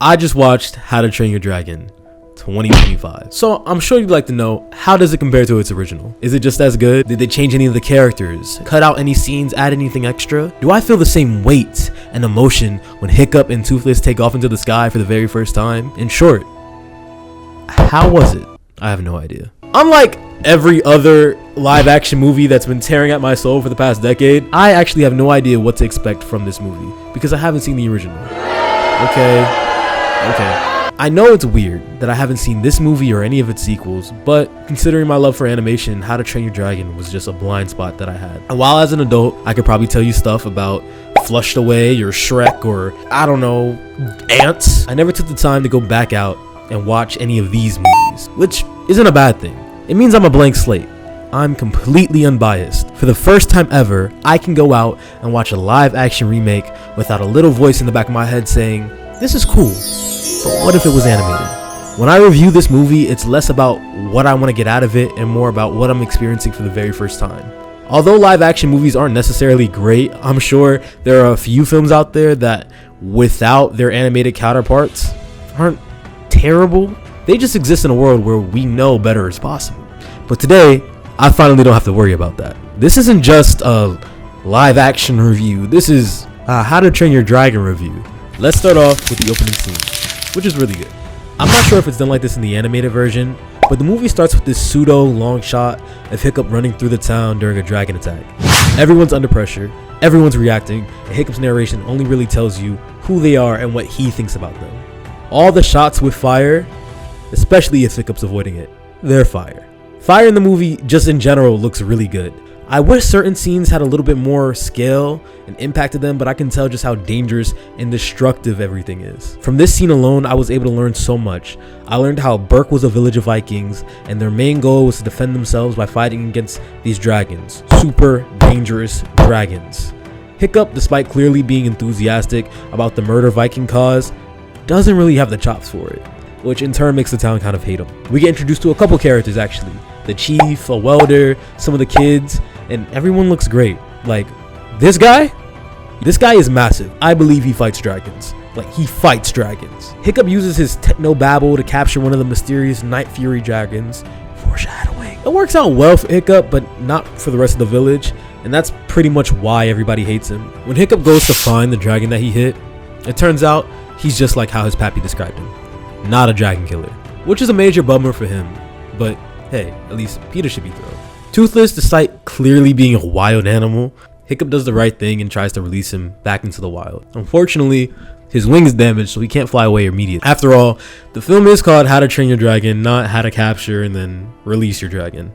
I just watched How to Train Your Dragon 2025. So I'm sure you'd like to know, how does it compare to its original? Is it just as good? Did they change any of the characters? Cut out any scenes? Add anything extra? Do I feel the same weight and emotion when Hiccup and Toothless take off into the sky for the very first time? In short, how was it? I have no idea. Unlike every other live action movie that's been tearing at my soul for the past decade, I actually have no idea what to expect from this movie because I haven't seen the original. Okay. I know it's weird that I haven't seen this movie or any of its sequels, but considering my love for animation, How to Train Your Dragon was just a blind spot that I had. And while as an adult, I could probably tell you stuff about Flushed Away or Shrek or, I don't know, Ants, I never took the time to go back out and watch any of these movies, which isn't a bad thing. It means I'm a blank slate. I'm completely unbiased. For the first time ever, I can go out and watch a live action remake without a little voice in the back of my head saying, this is cool, but what if it was animated? When I review this movie, it's less about what I want to get out of it and more about what I'm experiencing for the very first time. Although live action movies aren't necessarily great, I'm sure there are a few films out there that, without their animated counterparts, aren't terrible. They just exist in a world where we know better is possible. But today, I finally don't have to worry about that. This isn't just a live action review. This is a How to Train Your Dragon review. Let's start off with the opening scene, which is really good. I'm not sure if it's done like this in the animated version, but the movie starts with this pseudo long shot of Hiccup running through the town during a dragon attack. Everyone's under pressure, everyone's reacting, and Hiccup's narration only really tells you who they are and what he thinks about them. All the shots with fire, especially if Hiccup's avoiding it, they're fire. Fire in the movie just in general looks really good. I wish certain scenes had a little bit more scale and impacted them, but I can tell just how dangerous and destructive everything is. From this scene alone, I was able to learn so much. I learned how Berk was a village of Vikings, and their main goal was to defend themselves by fighting against these dragons. Super dangerous dragons. Hiccup, despite clearly being enthusiastic about the murder Viking cause, doesn't really have the chops for it, which in turn makes the town kind of hate him. We get introduced to a couple characters actually. The chief, a welder, some of the kids, and everyone looks great. Like, this guy is massive. I believe he fights dragons. Like, he fights dragons. Hiccup uses his techno babble to capture one of the mysterious Night Fury dragons. Foreshadowing. It works out well for Hiccup, but not for the rest of the village, and that's pretty much why everybody hates him. When Hiccup goes to find the dragon that he hit, it turns out he's just like how his pappy described him. Not a dragon killer, which is a major bummer for him, but hey, at least Peter should be thrilled. Toothless, despite clearly being a wild animal, Hiccup does the right thing and tries to release him back into the wild. Unfortunately, his wing is damaged, so he can't fly away immediately. After all, the film is called How to Train Your Dragon, not How to Capture and then Release Your Dragon.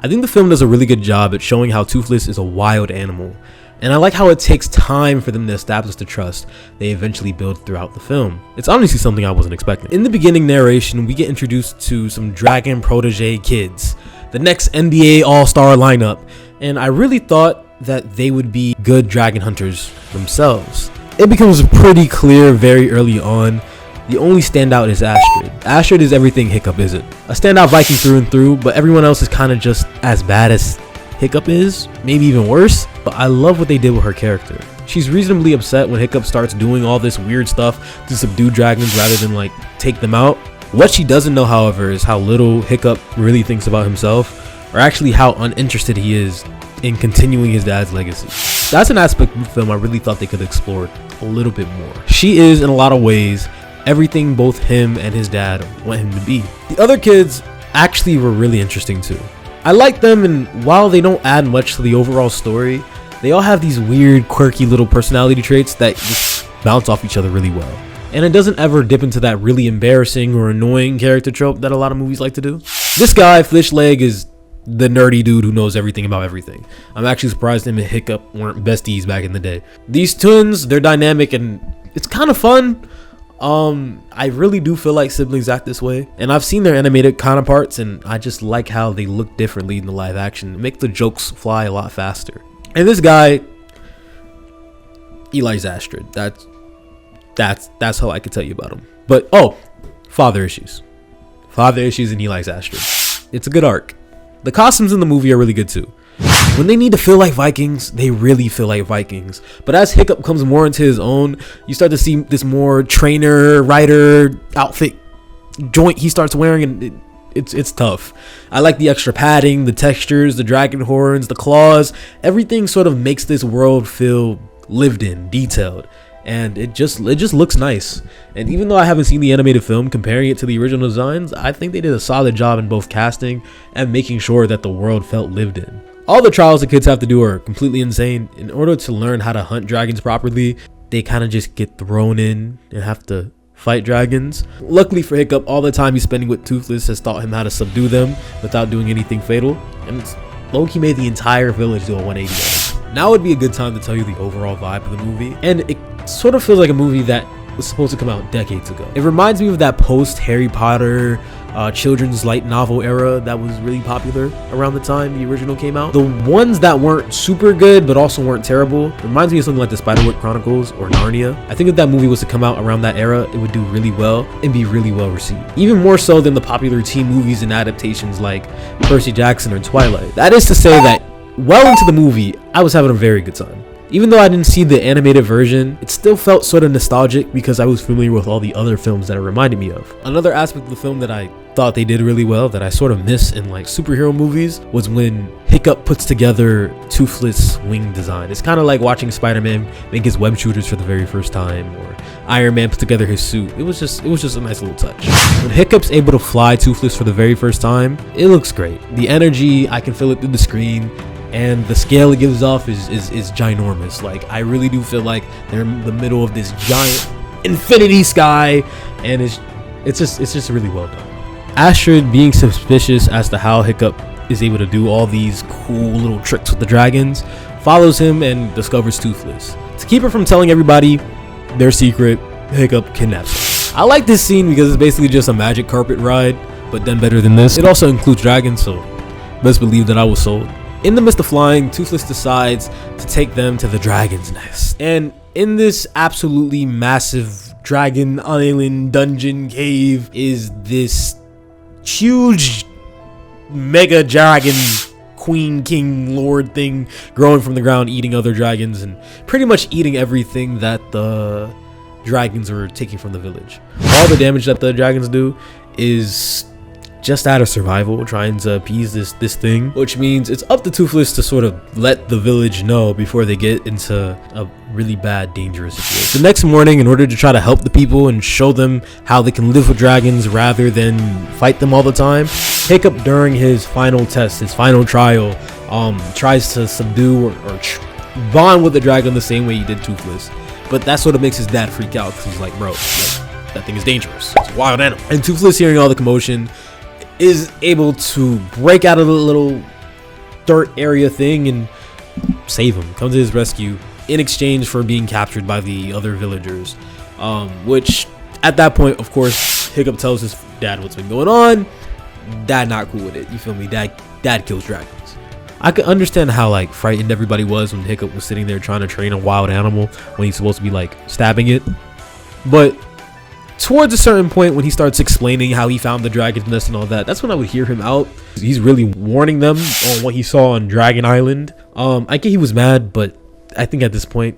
I think the film does a really good job at showing how Toothless is a wild animal, and I like how it takes time for them to establish the trust they eventually build throughout the film. It's honestly something I wasn't expecting. In the beginning narration, we get introduced to some dragon protege kids, the next NBA All-Star lineup, and I really thought that they would be good dragon hunters themselves. It becomes pretty clear very early on, the only standout is Astrid. Astrid is everything Hiccup isn't. A standout Viking through and through, but everyone else is kind of just as bad as Hiccup is, maybe even worse, but I love what they did with her character. She's reasonably upset when Hiccup starts doing all this weird stuff to subdue dragons rather than like take them out. What she doesn't know, however, is how little Hiccup really thinks about himself, or actually how uninterested he is in continuing his dad's legacy. That's an aspect of the film I really thought they could explore a little bit more. She is, in a lot of ways, everything both him and his dad want him to be. The other kids actually were really interesting too. I like them, and while they don't add much to the overall story, they all have these weird, quirky little personality traits that just bounce off each other really well. And it doesn't ever dip into that really embarrassing or annoying character trope that a lot of movies like to do. This guy, Flishleg, is the nerdy dude who knows everything about everything. I'm actually surprised him and Hiccup weren't besties back in the day. These twins, they're dynamic and it's kind of fun. I really do feel like siblings act this way, and I've seen their animated counterparts, and I just like how they look differently in the live action. It makes the jokes fly a lot faster. And this guy, Eli's Astrid. That's how I could tell you about him. But father issues in Eli's Astrid. It's a good arc. The costumes in the movie are really good too. When they need to feel like Vikings, they really feel like Vikings. But as Hiccup comes more into his own, you start to see this more trainer, rider outfit joint he starts wearing, and it's tough. I like the extra padding, the textures, the dragon horns, the claws. Everything sort of makes this world feel lived in, detailed. And it just looks nice. And even though I haven't seen the animated film, comparing it to the original designs, I think they did a solid job in both casting and making sure that the world felt lived in. All the trials the kids have to do are completely insane. In order to learn how to hunt dragons properly, they kind of just get thrown in and have to fight dragons. Luckily for Hiccup, all the time he's spending with Toothless has taught him how to subdue them without doing anything fatal, and it's low-key made the entire village do a 180. Now would be a good time to tell you the overall vibe of the movie, and it sort of feels like a movie that was supposed to come out decades ago. It reminds me of that post Harry Potter children's light novel era that was really popular around the time the original came out. The ones that weren't super good but also weren't terrible reminds me of something like the Spiderwick Chronicles or Narnia. I think if that movie was to come out around that era, it would do really well and be really well received, even more so than the popular teen movies and adaptations like Percy Jackson or Twilight. That is to say that well into the movie, I was having a very good time. Even though I didn't see the animated version, it still felt sort of nostalgic because I was familiar with all the other films that it reminded me of. Another aspect of the film that I thought they did really well, that I sort of miss in like superhero movies, was when Hiccup puts together Toothless wing design. It's kind of like watching Spider-Man make his web shooters for the very first time, or Iron Man put together his suit. It was just a nice little touch. When Hiccup's able to fly Toothless for the very first time, it looks great. The energy, I can feel it through the screen. And the scale it gives off is ginormous. Like, I really do feel like they're in the middle of this giant infinity sky, and it's just really well done. Astrid, being suspicious as to how Hiccup is able to do all these cool little tricks with the dragons, follows him and discovers Toothless. To keep her from telling everybody their secret, Hiccup kidnaps her. I like this scene because it's basically just a magic carpet ride, but done better than this. It also includes dragons, so best believe that I was sold. In the midst of flying, Toothless decides to take them to the dragon's nest. And in this absolutely massive dragon island dungeon cave is this huge mega dragon queen, king, lord thing growing from the ground, eating other dragons and pretty much eating everything that the dragons were taking from the village. All the damage that the dragons do is just out of survival, trying to appease this thing, which means it's up to Toothless to sort of let the village know before they get into a really bad, dangerous situation. The next morning, in order to try to help the people and show them how they can live with dragons rather than fight them all the time, Hiccup, during his final test, his final trial, tries to subdue or bond with the dragon the same way he did Toothless. But that sort of makes his dad freak out because he's like, bro, that thing is dangerous. It's a wild animal. And Toothless, hearing all the commotion, is able to break out of the little dirt area thing and save him, come to his rescue in exchange for being captured by the other villagers, which at that point, of course, Hiccup tells his dad what's been going on. Dad not cool with it, you feel me? Dad kills dragons. I could understand how like frightened everybody was when Hiccup was sitting there trying to train a wild animal when he's supposed to be like stabbing it, but towards a certain point when he starts explaining how he found the dragon's nest and all that, that's when I would hear him out. He's really warning them on what he saw on Dragon Island. I get he was mad, but I think at this point,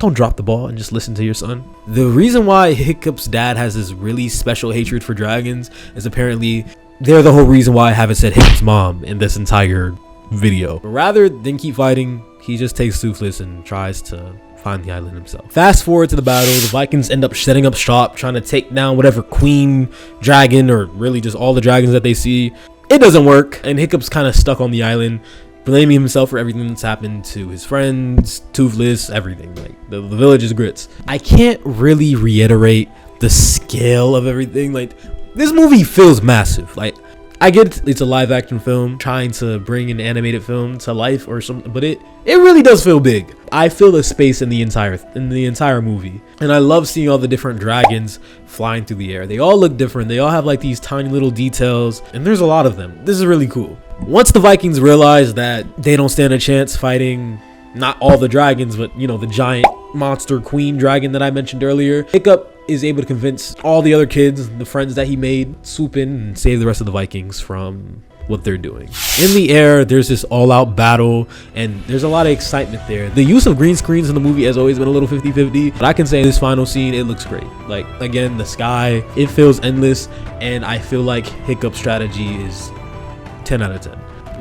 don't drop the ball and just listen to your son. The reason why Hiccup's dad has this really special hatred for dragons is apparently they're the whole reason why I haven't said Hiccup's mom in this entire video. But rather than keep fighting, he just takes Toothless and tries to find the island himself. Fast forward to the battle, the Vikings end up setting up shop, trying to take down whatever queen dragon, or really just all the dragons that they see. It doesn't work, and Hiccup's kind of stuck on the island, blaming himself for everything that's happened to his friends, Toothless, everything. Like, the village is grits. I can't really reiterate the scale of everything. Like, this movie feels massive. Like, I get it's a live action film trying to bring an animated film to life or something, but it really does feel big. I feel the space in the entire movie, and I love seeing all the different dragons flying through the air. They all look different. They all have like these tiny little details, and there's a lot of them. This is really cool. Once the Vikings realize that they don't stand a chance fighting not all the dragons, but you know, the giant monster queen dragon that I mentioned earlier, Hiccup is able to convince all the other kids, the friends that he made, swoop in and save the rest of the Vikings from what they're doing. In the air, there's this all-out battle, and there's a lot of excitement there. The use of green screens in the movie has always been a little 50-50, but I can say this final scene, it looks great. Like, again, the sky, it feels endless, and I feel like Hiccup's strategy is 10 out of 10.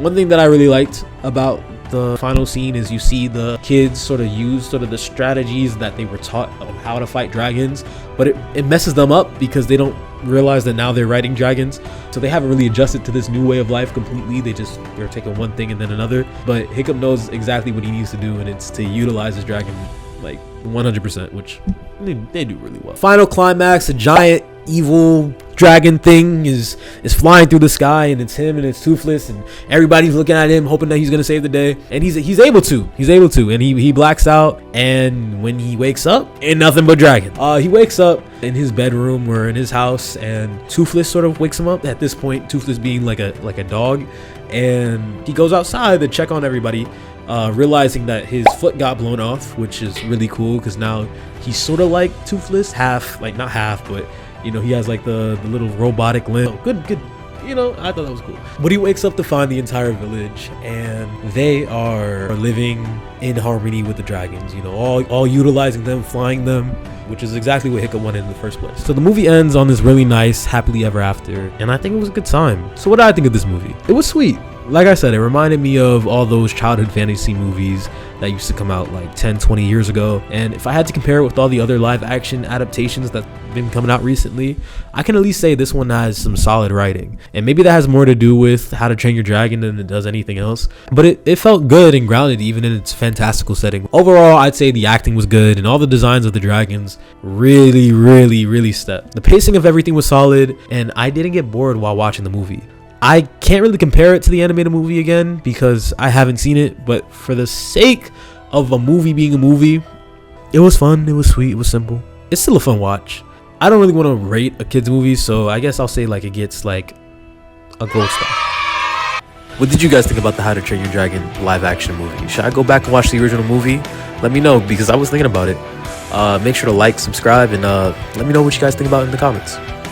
One thing that I really liked about the final scene is you see the kids sort of use sort of the strategies that they were taught of how to fight dragons, but it messes them up because they don't realize that now they're riding dragons, so they haven't really adjusted to this new way of life completely. They're taking one thing and then another, but Hiccup knows exactly what he needs to do, and it's to utilize his dragon like 100%, which they do really well. Final climax, a giant evil dragon thing is flying through the sky, and it's him and it's Toothless, and everybody's looking at him hoping that he's gonna save the day, and he's able to, and he blacks out, and when he wakes up, ain't nothing but dragon. He wakes up in his bedroom or in his house, and Toothless sort of wakes him up. At this point, Toothless being like a dog, and he goes outside to check on everybody, realizing that his foot got blown off, which is really cool because now he's sort of like Toothless, half, like not half, but you know, he has like the little robotic limb. Good. You know, I thought that was cool. But he wakes up to find the entire village, and they are living in harmony with the dragons, you know, all utilizing them, flying them, which is exactly what Hiccup wanted in the first place. So the movie ends on this really nice happily ever after, and I think it was a good time. So what did I think of this movie? It was sweet. Like I said, it reminded me of all those childhood fantasy movies that used to come out like 10-20 years ago, and if I had to compare it with all the other live action adaptations that have been coming out recently, I can at least say this one has some solid writing, and maybe that has more to do with How to Train Your Dragon than it does anything else, but it felt good and grounded even in its fantastical setting. Overall, I'd say the acting was good, and all the designs of the dragons really stepped. The pacing of everything was solid, and I didn't get bored while watching the movie. I can't really compare it to the animated movie again because I haven't seen it, but for the sake of a movie being a movie, it was fun, it was sweet, it was simple. It's still a fun watch. I don't really want to rate a kid's movie, so I guess I'll say like it gets like a gold star. What did you guys think about the How to Train Your Dragon live action movie? Should I go back and watch the original movie? Let me know, because I was thinking about it. Make sure to like, subscribe, and let me know what you guys think about it in the comments.